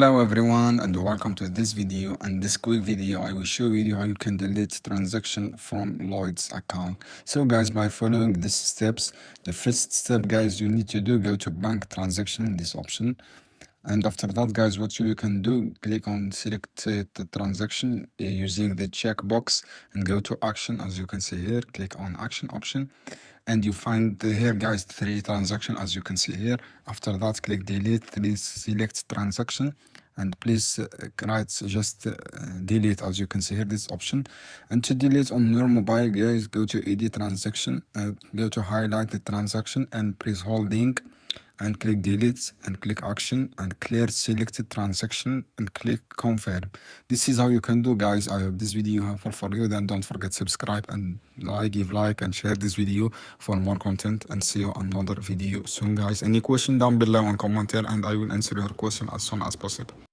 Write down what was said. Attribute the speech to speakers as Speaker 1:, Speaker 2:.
Speaker 1: Hello everyone and welcome to this video. And this quick video I will show you how you can delete transaction from Lloyd's account. So guys, by following these steps, the first step guys you need to do, go to bank transaction, this option, and after that guys, what you can do, click on select the transaction using the checkbox and go to action. As you can see here, click on action option and you find here guys 3 transaction as you can see here. After that, click delete, please select transaction and please write just delete. As you can see here, this option. And to delete on your mobile guys, go to edit transaction, go to highlight the transaction and press holding and click delete and click action and clear selected transaction and click confirm. This is how you can do guys. I hope this video helpful for you. Then don't forget subscribe and give like and share this video for more content, and see you on another video soon guys. Any question down below and comment here and I will answer your question as soon as possible.